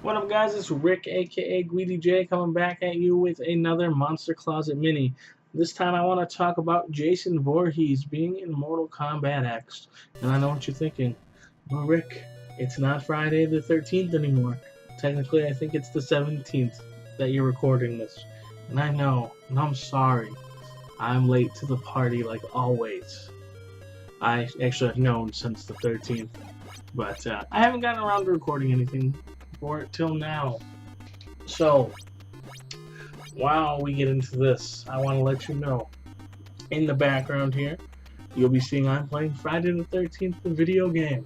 What up, guys? It's Rick, aka Guidi J, coming back at you with another Monster Closet Mini. This time I want to talk about Jason Vorhees being in Mortal Kombat X. And I know what you're thinking. Well, Rick, it's not Friday the 13th anymore. Technically, I think it's the 17th that you're recording this. And I know, and I'm sorry. I'm late to the party like always. I actually have known since the 13th. But I haven't gotten around to recording anything for it till now. So, while we get into this, I want to let you know, in the background here, you'll be seeing I'm playing Friday the 13th, the video game.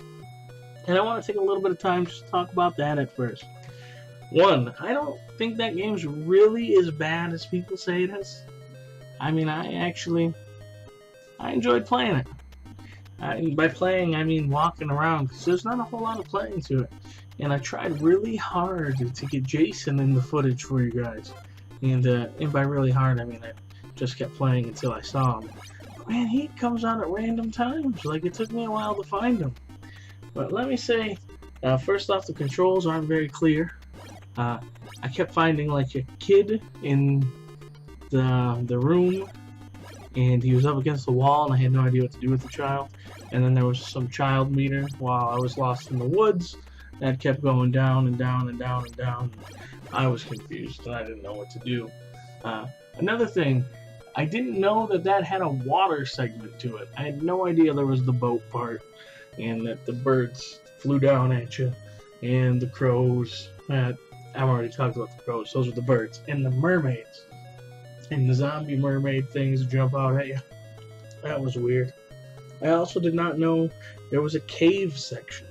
And I want to take a little bit of time just to talk about that at first. One, I don't think that game's really as bad as people say it is. I mean, I enjoyed playing it. By playing, I mean walking around, because there's not a whole lot of playing to it. And I tried really hard to get Jason in the footage for you guys. And by really hard, I mean I just kept playing until I saw him. But man, he comes on at random times. Like, it took me a while to find him. But let me say, first off, the controls aren't very clear. I kept finding like a kid in the room, and he was up against the wall, and I had no idea what to do with the child. And then there was some child meter while I was lost in the woods. That kept going down and down and down and down. I was confused and I didn't know what to do. Another thing, I didn't know that had a water segment to it. I had no idea there was the boat part, and that the birds flew down at you, and the crows. I've already talked about the crows. Those are the birds, and the mermaids, and the zombie mermaid things jump out at you. That was weird. I also did not know there was a cave section.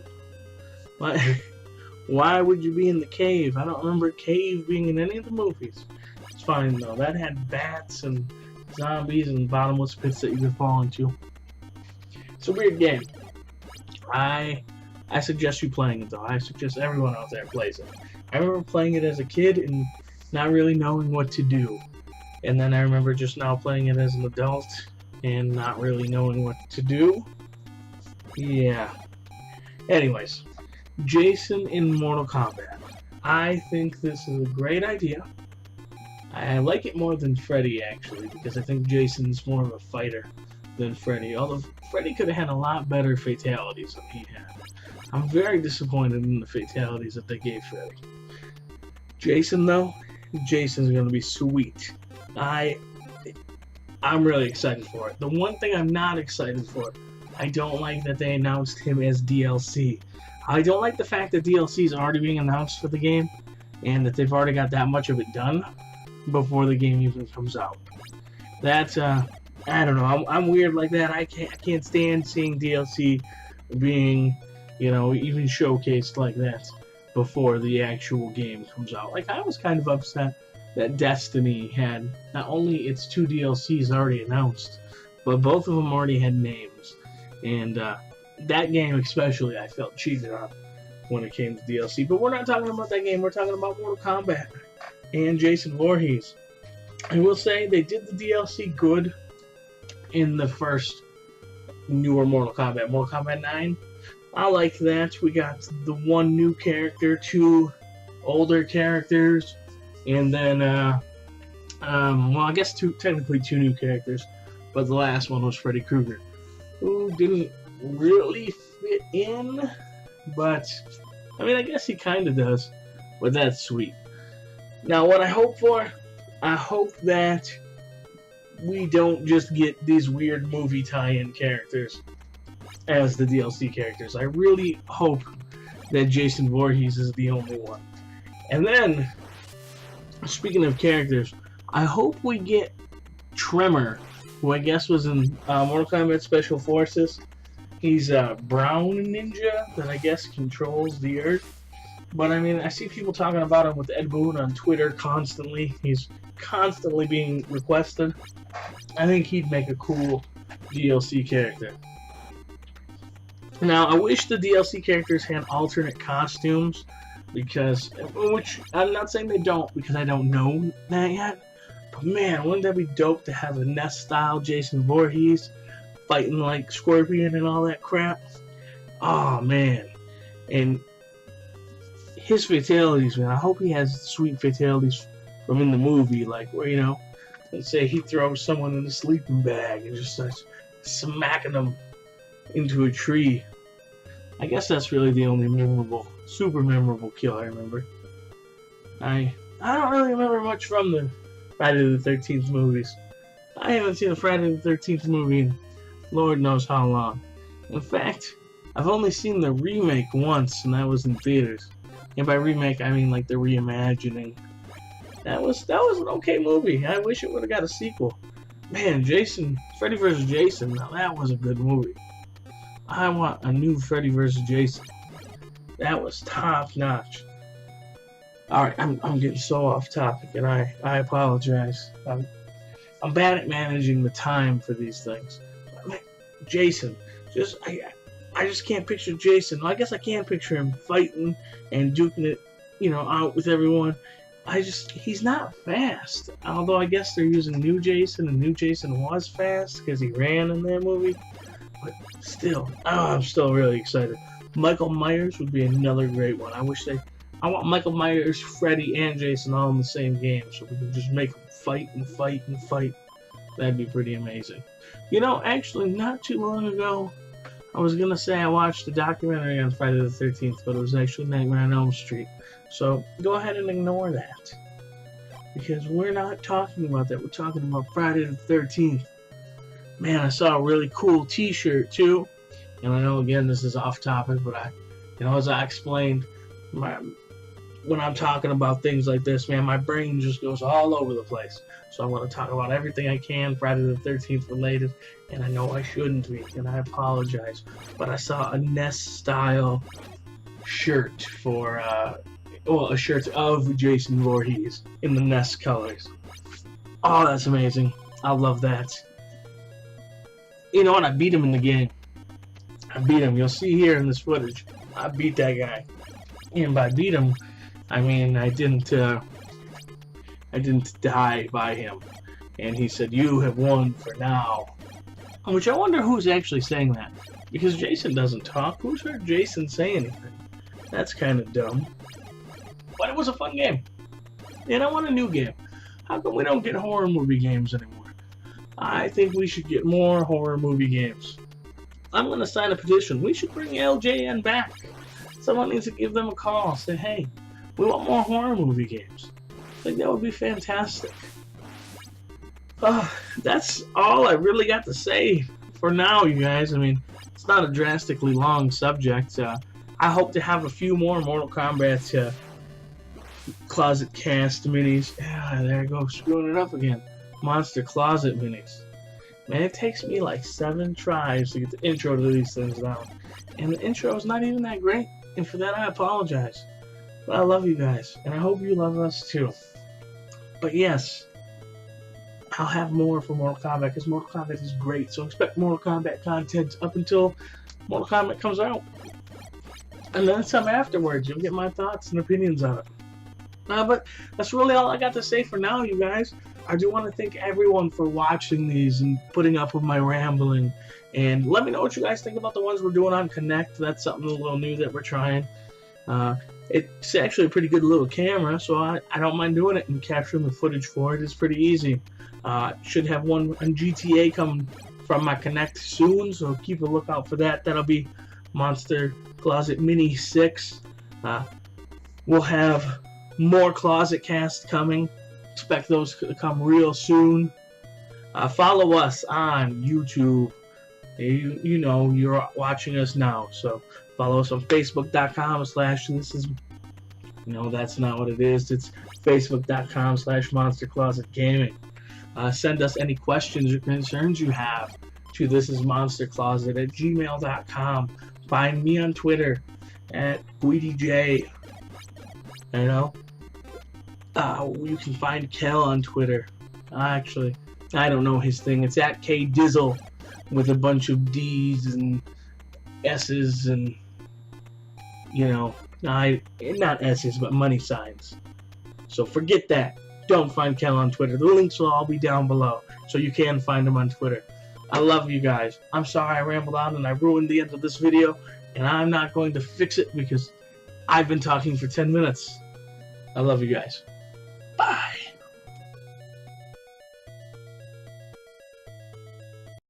Why would you be in the cave? I don't remember a cave being in any of the movies. It's fine though. That had bats and zombies and bottomless pits that you could fall into. It's a weird game. I suggest you playing it though. I suggest everyone out there plays it. I remember playing it as a kid and not really knowing what to do. And then I remember just now playing it as an adult and not really knowing what to do. Yeah. Anyways. Jason in Mortal Kombat. I think this is a great idea. I like it more than Freddy, actually, because I think Jason's more of a fighter than Freddy. Although Freddy could have had a lot better fatalities than he had. I'm very disappointed in the fatalities that they gave Freddy. Jason, though, Jason's going to be sweet. I'm really excited for it. The one thing I'm not excited for, I don't like that they announced him as DLC. I don't like the fact that DLC is already being announced for the game, and that they've already got that much of it done before the game even comes out. That's, I don't know, I'm weird like that. I can't stand seeing DLC being, even showcased like that before the actual game comes out. Like, I was kind of upset that Destiny had not only its 2 DLCs already announced, but both of them already had names. And, that game especially, I felt cheated on when it came to DLC. But we're not talking about that game. We're talking about Mortal Kombat and Jason Voorhees. I will say they did the DLC good in the first newer Mortal Kombat 9. I like that. We got the 1 new character, 2 older characters, and then, I guess technically 2 new characters, but the last one was Freddy Krueger, who didn't really fit in, but I guess he kind of does, but that's sweet. Now, what I hope for, I hope that we don't just get these weird movie tie-in characters as the DLC characters. I really hope that Jason Voorhees is the only one. And then, speaking of characters, I hope we get Tremor, who I guess was in Mortal Kombat Special Forces. He's a brown ninja that I guess controls the earth. But I see people talking about him with Ed Boon on Twitter constantly. He's constantly being requested. I think he'd make a cool DLC character. Now, I wish the DLC characters had alternate costumes, which I'm not saying they don't, because I don't know that yet. But man, wouldn't that be dope to have a NES-style Jason Voorhees fighting like Scorpion and all that crap? Oh man. And his fatalities, man. I hope he has sweet fatalities from in the movie, like where, you know, let's say he throws someone in a sleeping bag and just starts smacking them into a tree. I guess that's really the only memorable, super memorable kill I remember. I don't really remember much from the Friday the 13th movies. I haven't seen a Friday the 13th movie in Lord knows how long. In fact, I've only seen the remake once, and that was in theaters. And by remake, I mean like the reimagining. That was an okay movie. I wish it would have got a sequel. Man, Freddy vs. Jason, now that was a good movie. I want a new Freddy vs. Jason. That was top notch. Alright, I'm getting so off topic, and I apologize. I'm bad at managing the time for these things. Jason, I just can't picture Jason. Well, I guess I can picture him fighting and duking it, you know, out with everyone. He's not fast. Although I guess they're using New Jason, and New Jason was fast because he ran in that movie. But still, I'm still really excited. Michael Myers would be another great one. I want Michael Myers, Freddy, and Jason all in the same game, so we can just make them fight and fight and fight. That'd be pretty amazing. You know, actually, not too long ago, I was gonna say I watched a documentary on Friday the 13th, but it was actually Nightmare on Elm Street. So go ahead and ignore that, because we're not talking about that. We're talking about Friday the 13th. Man, I saw a really cool T-shirt too, and I know again this is off topic, but as I explained, when I'm talking about things like this, man, my brain just goes all over the place. So I want to talk about everything I can Friday the 13th related, and I know I shouldn't be, and I apologize. But I saw a Nest-style shirt for, a shirt of Jason Vorhees in the Nest colors. Oh, that's amazing. I love that. You know what? I beat him in the game. I beat him. You'll see here in this footage. I beat that guy. And by beat him, I mean I didn't die by him. And he said, "You have won for now." Which I wonder who's actually saying that. Because Jason doesn't talk. Who's heard Jason say anything? That's kind of dumb. But it was a fun game. And I want a new game. How come we don't get horror movie games anymore? I think we should get more horror movie games. I'm going to sign a petition. We should bring LJN back. Someone needs to give them a call. Say, hey, we want more horror movie games. I think that would be fantastic. That's all I really got to say for now, you guys. I mean, it's not a drastically long subject. I hope to have a few more Mortal Kombat Closet Cast minis. Yeah, there I go, screwing it up again. Monster Closet minis. Man, it takes me like 7 tries to get the intro to these things down. And the intro is not even that great. And for that, I apologize. But I love you guys. And I hope you love us too. But yes, I'll have more for Mortal Kombat because Mortal Kombat is great. So expect Mortal Kombat content up until Mortal Kombat comes out. And then some afterwards. You'll get my thoughts and opinions on it. But that's really all I got to say for now, you guys. I do want to thank everyone for watching these and putting up with my rambling. And let me know what you guys think about the ones we're doing on Connect. That's something a little new that we're trying. It's actually a pretty good little camera, so I don't mind doing it and capturing the footage for it. It's pretty easy. Should have one on GTA coming from my Connect soon, so keep a lookout for that. That'll be Monster Closet Mini 6. We'll have more Closet Cast coming. Expect those to come real soon. Follow us on YouTube. You know you're watching us now, so follow us on Facebook.com/this is. No, that's not what it is. It's Facebook.com/MonsterClosetGaming. Send us any questions or concerns you have to thisismonstercloset@gmail.com. Find me on Twitter at GuidyJ. You know. You can find Kel on Twitter. Actually, I don't know his thing. It's at KDizzle with a bunch of D's and S's and, you know, not S's, but money signs. So forget that. Don't find Kel on Twitter. The links will all be down below, so you can find him on Twitter. I love you guys. I'm sorry I rambled on and I ruined the end of this video, and I'm not going to fix it because I've been talking for 10 minutes. I love you guys. Bye.